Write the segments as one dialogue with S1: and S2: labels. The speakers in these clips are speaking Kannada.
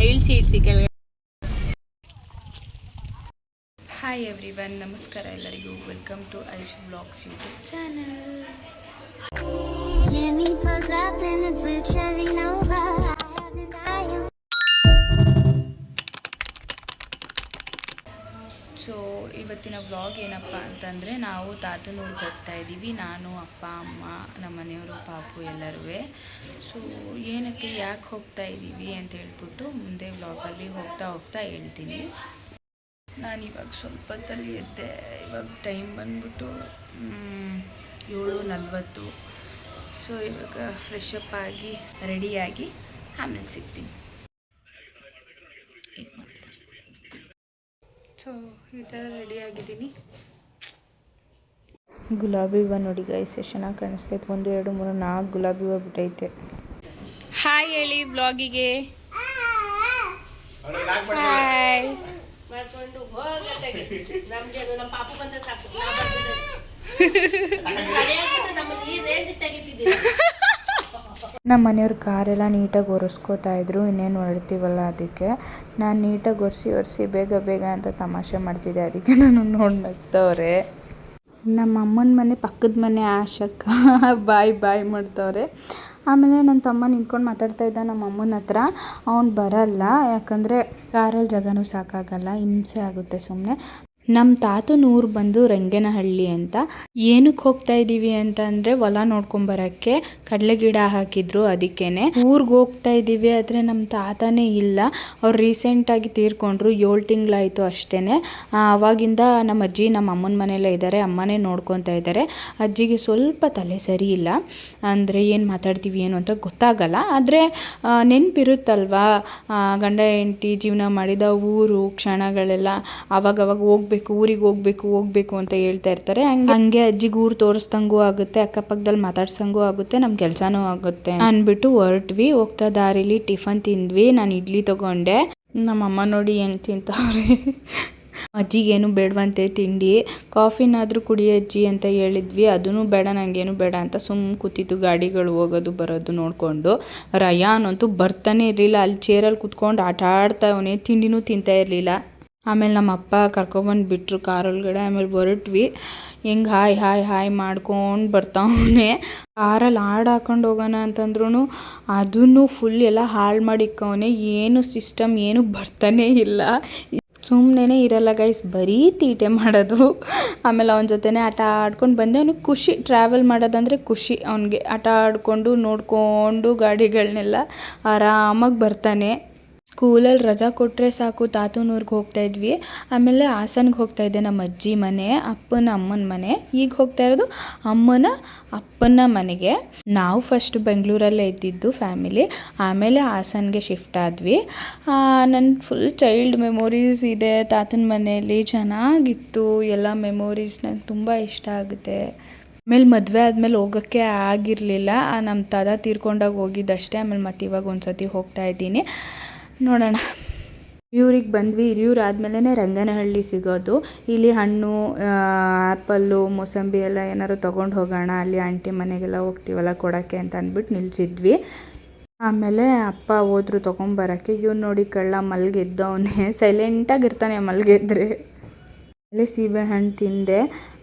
S1: ಇಳಿಸಿ ಕೆಳಗಡೆ. ಹಾಯ್ ಎವ್ರಿವನ್, ನಮಸ್ಕಾರ ಎಲ್ಲರಿಗೂ. Welcome to Aish vlogs YouTube channel. So ಇವತ್ತಿನ ವ್ಲಾಗ್ ಏನಪ್ಪ ಅಂತಂದರೆ, ನಾವು ತಾತನೂರಿಗೆ ಹೋಗ್ತಾ ಇದ್ದೀವಿ. ನಾನು, ಅಪ್ಪ, ಅಮ್ಮ, ನಮ್ಮ ಮನೆಯವರು, ಪಾಪು ಎಲ್ಲರೂ. ಸೊ ಏನಕ್ಕೆ ಯಾಕೆ ಹೋಗ್ತಾ ಇದ್ದೀವಿ ಅಂತ ಹೇಳ್ಬಿಟ್ಟು ಮುಂದೆ ವ್ಲಾಗಲ್ಲಿ ಹೋಗ್ತಾ ಹೇಳ್ತೀನಿ. ನಾನು ಇವಾಗ ಸ್ವಲ್ಪ ಹೊತ್ತಲ್ಲಿ ಎದ್ದೆ. ಇವಾಗ ಟೈಮ್ ಬಂದ್ಬಿಟ್ಟು 7:40. ಸೊ ಇವಾಗ ಫ್ರೆಶ್ ಅಪ್ ಆಗಿ ರೆಡಿಯಾಗಿ ಆಮೇಲೆ ಸಿಗ್ತೀನಿ. ಸೊ ಈ ಥರ ರೆಡಿಯಾಗಿದ್ದೀನಿ.
S2: ಗುಲಾಬಿ ಹೂವು ನೋಡಿ ಗೈಸ್, ಎಷ್ಟು ಚೆನ್ನಾಗಿ ಕಾಣಿಸ್ತೈತೆ. 1 2 3 4 ಗುಲಾಬಿ ಹೂವು ಬಿಟ್ಟೈತೆ.
S1: ಹಾಯ್ ಹೇಳಿ ಬ್ಲಾಗಿಗೆ. ಹಾಯ್
S3: ಮಾಡ್ಕೊಂಡು ಹೋಗತ್ತಾಗೆ ನಮ್ಗೆ ನಮ್ಮ ಪಾಪು ಬಂದ ಸಾಕು.
S2: ನಮ್ಮ ಮನೆಯವ್ರ ಕಾರೆಲ್ಲ ನೀಟಾಗಿ ಒರೆಸ್ಕೋತಾ ಇದ್ರು. ಇನ್ನೇನು ಹೊರಡ್ತೀವಲ್ಲ, ಅದಕ್ಕೆ ನಾನು ನೀಟಾಗಿ ಒರೆಸಿ ಬೇಗ ಅಂತ ತಮಾಷೆ ಮಾಡ್ತಿದ್ದೆ. ಅದಕ್ಕೆ ನಾನು ನೋಡಿ ನಗ್ತವ್ರೆ. ನಮ್ಮ ಅಮ್ಮನ ಮನೆ ಪಕ್ಕದ ಮನೆ ಆಶಕ್ಕ ಬಾಯ್ ಮಾಡ್ತವ್ರೆ. ಆಮೇಲೆ ನನ್ನ ತಮ್ಮ ನಿಂತ್ಕೊಂಡು ಮಾತಾಡ್ತಾ ಇದ್ದ ನಮ್ಮ ಅಮ್ಮನ ಹತ್ರ. ಅವ್ನು ಬರಲ್ಲ, ಯಾಕಂದರೆ ಕಾರಲ್ಲಿ ಜಾಗನೂ ಸಾಕಾಗಲ್ಲ, ಹಿಂಸೆ ಆಗುತ್ತೆ ಸುಮ್ಮನೆ. ನಮ್ಮ ತಾತನ ಊರು ಬಂದು ರಂಗೇನಹಳ್ಳಿ ಅಂತ. ಏನಕ್ಕೆ ಹೋಗ್ತಾ ಇದ್ದೀವಿ ಅಂತ ಅಂದರೆ, ಹೊಲ ನೋಡ್ಕೊಂಬರೋಕ್ಕೆ ಕಡಲೆ ಗಿಡ ಹಾಕಿದ್ರು, ಅದಕ್ಕೇನೆ ಊರಿಗೆ ಹೋಗ್ತಾ ಇದ್ದೀವಿ. ಆದರೆ ನಮ್ಮ ತಾತನೇ ಇಲ್ಲ, ಅವ್ರು ರೀಸೆಂಟಾಗಿ ತೀರ್ಕೊಂಡ್ರು. 7 ತಿಂಗಳಾಯಿತು ಅಷ್ಟೇ. ಆವಾಗಿಂದ ನಮ್ಮ ಅಜ್ಜಿ ನಮ್ಮ ಅಮ್ಮನ ಮನೆಯಲ್ಲೇ ಇದ್ದಾರೆ, ಅಮ್ಮನೇ ನೋಡ್ಕೊತಾ ಇದ್ದಾರೆ. ಅಜ್ಜಿಗೆ ಸ್ವಲ್ಪ ತಲೆ ಸರಿ ಇಲ್ಲ, ಅಂದರೆ ಏನು ಮಾತಾಡ್ತೀವಿ ಏನು ಅಂತ ಗೊತ್ತಾಗಲ್ಲ. ಆದರೆ ನೆನಪಿರುತ್ತಲ್ವಾ, ಗಂಡ ಹೆಂಡತಿ ಜೀವನ ಮಾಡಿದ ಊರು ಕ್ಷಣಗಳೆಲ್ಲ ಆವಾಗವಾಗ ಊರಿಗೆ ಹೋಗ್ಬೇಕು ಅಂತ ಹೇಳ್ತಾ ಇರ್ತಾರೆ. ಹಂಗೆ ಅಜ್ಜಿಗೆ ಊರು ತೋರಿಸ್ದಂಗೂ ಆಗುತ್ತೆ, ಅಕ್ಕಪಕ್ಕದಲ್ಲಿ ಮಾತಾಡ್ಸಂಗೂ ಆಗುತ್ತೆ, ನಮ್ಮ ಕೆಲಸನೂ ಆಗುತ್ತೆ ಅಂದ್ಬಿಟ್ಟು ಹೊರಟ್ವಿ. ಹೋಗ್ತಾ ದಾರಿಲಿ ಟಿಫನ್ ತಿಂದ್ವಿ. ನಾನು ಇಡ್ಲಿ ತಗೊಂಡೆ. ನಮ್ಮಮ್ಮ ನೋಡಿ ಹೆಂಗೆ ತಿಂತವ್ರೆ. ಅಜ್ಜಿಗೇನು ಬೇಡವಂತೆ ತಿಂಡಿ. ಕಾಫಿನಾದರೂ ಕುಡಿ ಅಜ್ಜಿ ಅಂತ ಹೇಳಿದ್ವಿ, ಅದೂ ಬೇಡ, ನನಗೇನು ಬೇಡ ಅಂತ ಸುಮ್ಮನೆ ಕೂತಿದ್ದು. ಗಾಡಿಗಳು ಹೋಗೋದು ಬರೋದು ನೋಡಿಕೊಂಡು. ರಯಾನ್ ಅಂತೂ ಬರ್ತಾನೆ ಇರಲಿಲ್ಲ, ಅಲ್ಲಿ ಚೇರಲ್ಲಿ ಕುತ್ಕೊಂಡು ಆಟ ಆಡ್ತಾವನೆ, ತಿಂಡಿನೂ ತಿಂತಾ ಇರಲಿಲ್ಲ. ಆಮೇಲೆ ನಮ್ಮ ಅಪ್ಪ ಕರ್ಕೊಬಂದು ಬಿಟ್ಟರು ಕಾರೊಳಗಡೆ. ಆಮೇಲೆ ಹೊರಟ್ವಿ. ಹೆಂಗೆ ಹಾಯ್ ಮಾಡ್ಕೊಂಡು ಬರ್ತಾವನೆ. ಕಾರಲ್ಲಿ ಹಾಡು ಹಾಕೊಂಡು ಹೋಗೋಣ ಅಂತಂದ್ರೂ ಅದನ್ನು ಫುಲ್ ಎಲ್ಲ ಹಾಳು ಮಾಡಿಕ್ಕವನೆ. ಏನು ಸಿಸ್ಟಮ್ ಏನು ಬರ್ತಾನೇ ಇಲ್ಲ, ಸುಮ್ಮನೆ ಇರಲ್ಲ ಗೈಸ್, ಬರೀ ತೀಟೆ ಮಾಡೋದು. ಆಮೇಲೆ ಅವನ ಜೊತೆನೇ ಆಟ ಆಡ್ಕೊಂಡು ಬಂದೆ. ಅವ್ನಿಗೆ ಖುಷಿ, ಟ್ರಾವೆಲ್ ಮಾಡೋದಂದರೆ ಖುಷಿ ಅವನಿಗೆ. ಆಟ ಆಡಿಕೊಂಡು ನೋಡಿಕೊಂಡು ಗಾಡಿಗಳನ್ನೆಲ್ಲ ಆರಾಮಾಗಿ ಬರ್ತಾನೆ. ಸ್ಕೂಲಲ್ಲಿ ರಜಾ ಕೊಟ್ಟರೆ ಸಾಕು ತಾತನೂರಿಗೆ ಹೋಗ್ತಾಯಿದ್ವಿ. ಆಮೇಲೆ ಹಾಸನ್ಗೆ ಹೋಗ್ತಾಯಿದ್ದೆ, ನಮ್ಮ ಅಜ್ಜಿ ಮನೆ, ಅಮ್ಮನ ಮನೆ. ಈಗ ಹೋಗ್ತಾ ಇರೋದು ಅಪ್ಪನ ಮನೆಗೆ. ನಾವು ಫಸ್ಟ್ ಬೆಂಗಳೂರಲ್ಲೇ ಇದ್ದಿದ್ದು ಫ್ಯಾಮಿಲಿ, ಆಮೇಲೆ ಹಾಸನ್ಗೆ ಶಿಫ್ಟ್ ಆದ್ವಿ. ನನ್ನ ಫುಲ್ ಚೈಲ್ಡ್ ಮೆಮೊರೀಸ್ ಇದೆ ತಾತನ ಮನೆಯಲ್ಲಿ. ಚೆನ್ನಾಗಿತ್ತು ಎಲ್ಲ ಮೆಮೊರೀಸ್, ನಂಗೆ ತುಂಬ ಇಷ್ಟ ಆಗುತ್ತೆ. ಆಮೇಲೆ ಮದುವೆ ಆದಮೇಲೆ ಹೋಗೋಕ್ಕೆ ಆಗಿರಲಿಲ್ಲ, ನಮ್ಮ ತಾತ ತೀರ್ಕೊಂಡಾಗ ಹೋಗಿದ್ದಷ್ಟೇ. ಆಮೇಲೆ ಮತ್ತೆ ಇವಾಗ ಒಂದು ಸತಿ ಹೋಗ್ತಾ ಇದ್ದೀನಿ, ನೋಡೋಣ. ಹಿರಿಯೂರಿಗೆ ಬಂದ್ವಿ. ಹಿರಿಯೂರು ಆದಮೇಲೆ ರಂಗನಹಳ್ಳಿ ಸಿಗೋದು. ಇಲ್ಲಿ ಹಣ್ಣು, ಆ್ಯಪಲ್ಲು, ಮೋಸಂಬಿ ಎಲ್ಲ ಏನಾದ್ರು ತೊಗೊಂಡು ಹೋಗೋಣ, ಅಲ್ಲಿ ಆಂಟಿ ಮನೆಗೆಲ್ಲ ಹೋಗ್ತೀವಲ್ಲ ಕೊಡೋಕ್ಕೆ ಅಂತ ಅಂದ್ಬಿಟ್ಟು ನಿಲ್ಲಿಸಿದ್ವಿ. ಆಮೇಲೆ ಅಪ್ಪ ಹೋದ್ರು ತೊಗೊಂಬರೋಕ್ಕೆ. ಇವ್ನು ನೋಡಿ ಕಳ್ಳ ಮಲ್ಗೆದ್ದವನೇ, ಸೈಲೆಂಟಾಗಿರ್ತಾನೆ ಮಲ್ಗೆದ್ರೆ. ಆಮೇಲೆ ಸೀಬೆಹಣ್ಣು ತಿಂದೆ,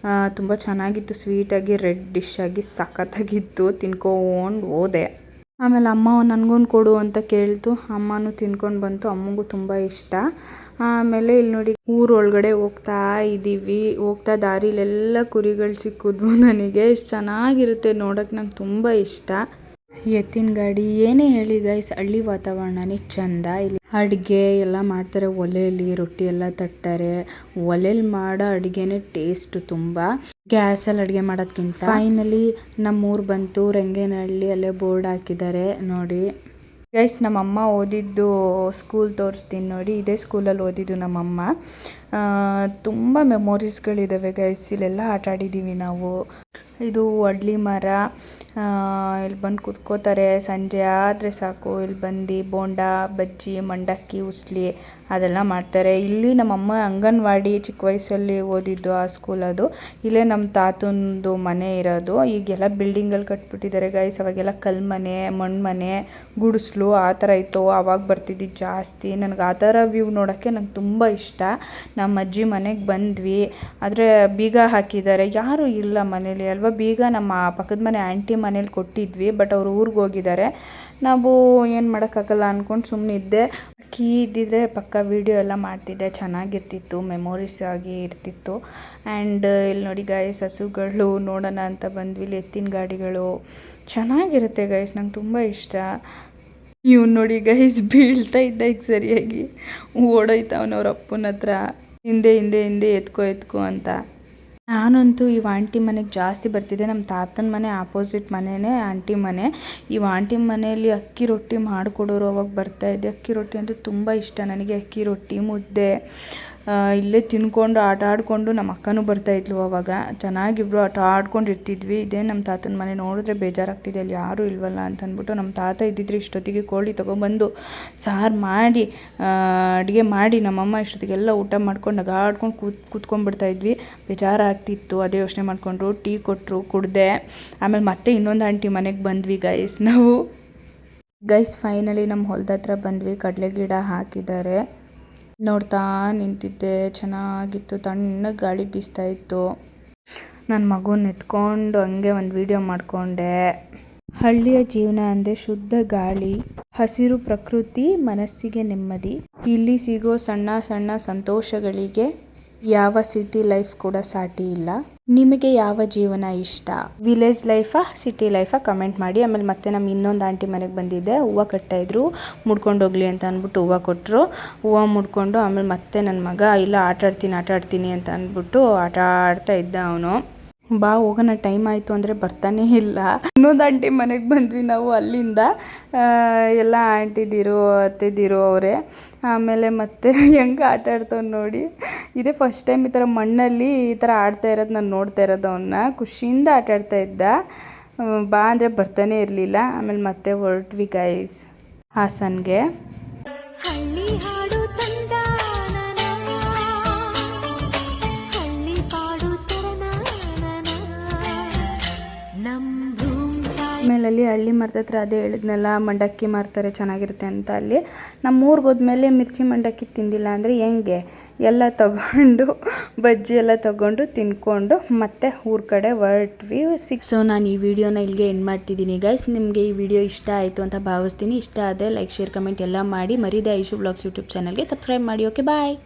S2: ತುಂಬ ಚೆನ್ನಾಗಿತ್ತು, ಸ್ವೀಟಾಗಿ ರೆಡ್ ಡಿಶ್ ಆಗಿ ಸಖತ್ತಾಗಿತ್ತು. ತಿನ್ಕೊಂಡು ಹೋದೆ. ಆಮೇಲೆ ಅಮ್ಮ ನನಗೊಂದು ಕೊಡು ಅಂತ ಕೇಳ್ತು, ಅಮ್ಮನೂ ತಿನ್ಕೊಂಡು ಬಂತು. ಅಮ್ಮಂಗೂ ತುಂಬ ಇಷ್ಟ. ಆಮೇಲೆ ಇಲ್ಲಿ ನೋಡಿ ಊರೊಳಗಡೆ ಹೋಗ್ತಾ ಇದ್ದೀವಿ. ಹೋಗ್ತಾ ದಾರಿಲೆಲ್ಲ ಕುರಿಗಳು ಸಿಕ್ಕಿದ್ವು ನನಗೆ. ಎಷ್ಟು ಚೆನ್ನಾಗಿರುತ್ತೆ ನೋಡೋಕ್ಕೆ, ನಂಗೆ ತುಂಬ ಇಷ್ಟ. ಎತ್ತಿನ ಗಾಡಿ ಏನೇ ಹೇಳಿ ಗೈಸ್, ಹಳ್ಳಿ ವಾತಾವರಣನೇ ಚೆಂದ. ಇಲ್ಲಿ ಅಡುಗೆ ಎಲ್ಲ ಮಾಡ್ತಾರೆ, ಒಲೆಯಲ್ಲಿ ರೊಟ್ಟಿ ಎಲ್ಲ ತಟ್ತಾರೆ. ಒಲೆಯಲ್ಲಿ ಮಾಡೋ ಅಡುಗೆನೇ ಟೇಸ್ಟ್ ತುಂಬ, ಗ್ಯಾಸಲ್ಲಿ ಅಡುಗೆ ಮಾಡೋದಕ್ಕಿಂತ. ಫೈನಲಿ ನಮ್ಮೂರು ಬಂತು, ರಂಗೇನಹಳ್ಳಿ. ಅಲ್ಲೇ ಬೋರ್ಡ್ ಹಾಕಿದ್ದಾರೆ ನೋಡಿ ಗೈಸ್. ನಮ್ಮಮ್ಮ ಓದಿದ್ದು ಸ್ಕೂಲ್ ತೋರಿಸ್ತೀನಿ ನೋಡಿ. ಇದೇ ಸ್ಕೂಲಲ್ಲಿ ಓದಿದ್ದು ನಮ್ಮಮ್ಮ. ತುಂಬ ಮೆಮೊರೀಸ್ಗಳಿದ್ದಾವೆ ಗೈಸ್. ಇಲ್ಲೆಲ್ಲ ಆಟ ಆಡಿದ್ದೀವಿ ನಾವು. ಇದು ವಡ್ಲಿ ಮರ. ಇಲ್ಲಿ ಬಂದು ಕುತ್ಕೋತಾರೆ. ಸಂಜೆ ಆದರೆ ಸಾಕು ಇಲ್ಲಿ ಬಂದು ಬೋಂಡ ಬಜ್ಜಿ ಮಂಡಕ್ಕಿ ಉಸ್ಲಿ ಅದೆಲ್ಲ ಮಾಡ್ತಾರೆ. ಇಲ್ಲಿ ನಮ್ಮಮ್ಮ ಅಂಗನವಾಡಿ ಚಿಕ್ಕ ವಯಸ್ಸಲ್ಲಿ ಓದಿದ್ದು ಆ ಸ್ಕೂಲ್ ಅದು. ಇಲ್ಲೇ ನಮ್ಮ ತಾತಂದು ಮನೆ ಇರೋದು. ಈಗೆಲ್ಲ ಬಿಲ್ಡಿಂಗಲ್ಲಿ ಕಟ್ಬಿಟ್ಟಿದ್ದಾರೆ ಗೈಸ್. ಅವಾಗೆಲ್ಲ ಕಲ್ಲು ಮನೆ ಮಣ್ಣು ಮನೆ ಗುಡಿಸ್ಲು ಆ ಥರ ಇತ್ತು. ಆವಾಗ ಬರ್ತಿದ್ದಿದ್ದು ಜಾಸ್ತಿ. ನನಗೆ ಆ ಥರ ವ್ಯೂ ನೋಡೋಕ್ಕೆ ನಂಗೆ ತುಂಬ ಇಷ್ಟ. ನಮ್ಮ ಅಜ್ಜಿ ಮನೆಗೆ ಬಂದ್ವಿ, ಆದರೆ ಬೀಗ ಹಾಕಿದ್ದಾರೆ, ಯಾರೂ ಇಲ್ಲ ಮನೇಲಿ ಅಲ್ವಾ. ಬೀಗ ನಮ್ಮ ಪಕ್ಕದ ಮನೆ ಆಂಟಿ ಮನೇಲಿ ಕೊಟ್ಟಿದ್ವಿ, ಬಟ್ ಅವ್ರು ಊರಿಗೆ ಹೋಗಿದ್ದಾರೆ. ನಾವು ಏನು ಮಾಡೋಕ್ಕಾಗಲ್ಲ ಅಂದ್ಕೊಂಡು ಸುಮ್ಮನೆ ಇದ್ದೆ. ಕೀ ಇದ್ದಿದ್ರೆ ಪಕ್ಕ ವೀಡಿಯೋ ಎಲ್ಲ ಮಾಡ್ತಿದ್ದೆ, ಚೆನ್ನಾಗಿರ್ತಿತ್ತು, ಮೆಮೊರೀಸ್ ಆಗಿ ಇರ್ತಿತ್ತು. ಆ್ಯಂಡ್ ಇಲ್ಲಿ ನೋಡಿ ಗೈಸ್, ಹಸುಗಳು ನೋಡೋಣ ಅಂತ ಬಂದ್ವಿ. ಇಲ್ಲಿ ಎತ್ತಿನ ಗಾಡಿಗಳು ಚೆನ್ನಾಗಿರುತ್ತೆ ಗೈಸ್, ನಂಗೆ ತುಂಬ ಇಷ್ಟ. ಇವ್ನು ನೋಡಿ ಗೈಸ್ ಬೀಳ್ತಾ ಇದ್ದ ಈಗ ಸರಿಯಾಗಿ ಓಡೋಯ್ತವನವ್ರ ಅಪ್ಪನ ಹತ್ರ, ಹಿಂದೆ ಹಿಂದೆ ಹಿಂದೆ ಎತ್ಕೋ ಅಂತ. ನಾನಂತೂ ಈ ಆಂಟಿ ಮನೆಗೆ ಜಾಸ್ತಿ ಬರ್ತಿದ್ದೆ. ನಮ್ಮ ತಾತನ ಮನೆ ಆಪೋಸಿಟ್ ಮನೆಯೇ ಆಂಟಿ ಮನೆ. ಈ ಆಂಟಿ ಮನೆಯಲ್ಲಿ ಅಕ್ಕಿ ರೊಟ್ಟಿ ಮಾಡಿಕೊಡೋರು, ಅವಾಗ ಬರ್ತಾಯಿದ್ದೆ. ಅಕ್ಕಿ ರೊಟ್ಟಿ ಅಂತೂ ತುಂಬ ಇಷ್ಟ ನನಗೆ. ಅಕ್ಕಿ ರೊಟ್ಟಿ ಮುದ್ದೆ ಇಲ್ಲೇ ತಿನ್ಕೊಂಡು ಆಟ ಆಡಿಕೊಂಡು, ನಮ್ಮ ಅಕ್ಕನೂ ಬರ್ತಾಯಿದ್ಲು ಅವಾಗ. ಚೆನ್ನಾಗಿಬ್ರು ಆಟ ಆಡ್ಕೊಂಡು ಇರ್ತಿದ್ವಿ. ಇದೇ ನಮ್ಮ ತಾತನ ಮನೆ. ನೋಡಿದ್ರೆ ಬೇಜಾರಾಗ್ತಿದೆ, ಅಲ್ಲಿ ಯಾರೂ ಇಲ್ವಲ್ಲ ಅಂತ ಅಂದ್ಬಿಟ್ಟು. ನಮ್ಮ ತಾತ ಇದ್ದಿದ್ರೆ ಇಷ್ಟೊತ್ತಿಗೆ ಕೋಳಿ ತೊಗೊಬಂದು ಸಾರು ಮಾಡಿ ಅಡುಗೆ ಮಾಡಿ ನಮ್ಮಮ್ಮ ಇಷ್ಟೊತ್ತಿಗೆಲ್ಲ ಊಟ ಮಾಡ್ಕೊಂಡು ನಗಾಡ್ಕೊಂಡು ಕೂತ್ಕೊಂಡ್ಬಿಡ್ತಾಯಿದ್ವಿ. ಬೇಜಾರಾಗ್ತಿತ್ತು, ಅದೇ ಯೋಚನೆ ಮಾಡಿಕೊಂಡು ಟೀ ಕೊಟ್ಟರು, ಕುಡಿದೆ. ಆಮೇಲೆ ಮತ್ತೆ ಇನ್ನೊಂದು ಆಂಟಿ ಮನೆಗೆ ಬಂದ್ವಿ ಗೈಸ್ ನಾವು. ಗೈಸ್ ಫೈನಲಿ ನಮ್ಮ ಹೊಲದ ಹತ್ರ ಬಂದ್ವಿ. ಕಡಲೆ ಗಿಡ ಹಾಕಿದ್ದಾರೆ, ನೋಡ್ತಾ ನಿಂತಿದ್ದೆ. ಚೆನ್ನಾಗಿತ್ತು, ತಣ್ಣಗೆ ಗಾಳಿ ಬೀಸ್ತಾ ಇತ್ತು. ನನ್ನ ಮಗುನ ಎತ್ಕೊಂಡು ಹಂಗೆ ಒಂದು ವಿಡಿಯೋ ಮಾಡಿಕೊಂಡೆ. ಹಳ್ಳಿಯ ಜೀವನ ಅಂದರೆ ಶುದ್ಧ ಗಾಳಿ, ಹಸಿರು ಪ್ರಕೃತಿ, ಮನಸ್ಸಿಗೆ ನೆಮ್ಮದಿ. ಇಲ್ಲಿ ಸಿಗೋ ಸಣ್ಣ ಸಣ್ಣ ಸಂತೋಷಗಳಿಗೆ ಯಾವ ಸಿಟಿ ಲೈಫ್ ಕೂಡ ಸಾಟಿ ಇಲ್ಲ. ನಿಮಗೆ ಯಾವ ಜೀವನ ಇಷ್ಟ? ವಿಲೇಜ್ ಲೈಫಾ ಸಿಟಿ ಲೈಫಾ ಕಮೆಂಟ್ ಮಾಡಿ. ಆಮೇಲೆ ಮತ್ತೆ ನಮ್ಮ ಇನ್ನೊಂದು ಆಂಟಿ ಮನೆಗೆ ಬಂದಿದ್ದೆ. ಹೂವು ಕಟ್ತಾಯಿದ್ರು, ಮುಡ್ಕೊಂಡು ಹೋಗ್ಲಿ ಅಂತ ಅಂದ್ಬಿಟ್ಟು ಹೂವು ಕೊಟ್ಟರು. ಹೂವು ಮುಡ್ಕೊಂಡು ಆಮೇಲೆ ಮತ್ತೆ ನನ್ನ ಮಗ ಇಲ್ಲ ಆಟ ಆಡ್ತೀನಿ ಅಂತ ಅಂದ್ಬಿಟ್ಟು ಆಟ ಆಡ್ತಾ ಇದ್ದ ಅವನು. ಬಾ ಹೋಗೋಣ, ಟೈಮ್ ಆಯಿತು ಅಂದರೆ ಬರ್ತಾನೇ ಇಲ್ಲ. ಇನ್ನೊಂದು ಆಂಟಿ ಮನೆಗೆ ಬಂದ್ವಿ ನಾವು. ಅಲ್ಲಿಂದ ಎಲ್ಲ ಆಂಟಿದಿರು ಅತ್ತೆದಿರು ಅವರೇ. ಆಮೇಲೆ ಮತ್ತೆ ಹೆಂಗೆ ಆಟ ಆಡ್ತಾವೆ ನೋಡಿ. ಇದೇ ಫಸ್ಟ್ ಟೈಮ್ ಈ ಥರ ಮಣ್ಣಲ್ಲಿ ಈ ಥರ ಆಡ್ತಾ ಇರೋದು ನಾನು ನೋಡ್ತಾ ಇರೋದು. ಅವನ್ನ ಖುಷಿಯಿಂದ ಆಟ ಆಡ್ತಾ ಇದ್ದ. ಬಾ ಅಂದರೆ ಬರ್ತಾನೆ ಇರಲಿಲ್ಲ. ಆಮೇಲೆ ಮತ್ತೆ ಹೊರಟ್ವಿ ಗೈಸ್ ಹಾಸನ್ಗೆ. ಆಮೇಲೆ ಅಲ್ಲಿ ಹಳ್ಳಿ ಮರದ ಹತ್ರ ಅದೇ ಹೇಳಿದ್ನಲ್ಲ, ಮಂಡಕ್ಕಿ ಮಾರ್ತಾರೆ ಚೆನ್ನಾಗಿರುತ್ತೆ ಅಂತ. ಅಲ್ಲಿ ನಮ್ಮ ಊರಿಗೆ ಹೋದ್ಮೇಲೆ ಮಿರ್ಚಿ ಮಂಡಕ್ಕಿ ತಿಂದಿಲ್ಲ ಅಂದರೆ ಹೆಂಗೆ, ಎಲ್ಲ ತಗೊಂಡು ಬಜ್ಜಿ ಎಲ್ಲ ತಗೊಂಡು ತಿನ್ಕೊಂಡು ಮತ್ತೆ ಊರ ಕಡೆ ಹೊರಟ್ವಿ. ಸೊ ನಾನು ಈ ವಿಡಿಯೋನ ಇಲ್ಲಿಗೆ ಎಂಡ್ ಮಾಡ್ತಿದ್ದೀನಿ ಗೈಸ್. ನಿಮಗೆ ಈ ವಿಡಿಯೋ ಇಷ್ಟ ಆಯಿತು ಅಂತ ಭಾವಿಸ್ತೀನಿ. ಇಷ್ಟ ಆದರೆ ಲೈಕ್ ಶೇರ್ ಕಮೆಂಟ್ ಎಲ್ಲ ಮಾಡಿ. ಮರಿದೆ ಐಶು ಬ್ಲಾಗ್ಸ್ ಯೂಟ್ಯೂಬ್ ಚಾನಲ್ಗೆ ಸಬ್ಸ್ಕ್ರೈಬ್ ಮಾಡಿ. ಓಕೆ ಬಾಯ್.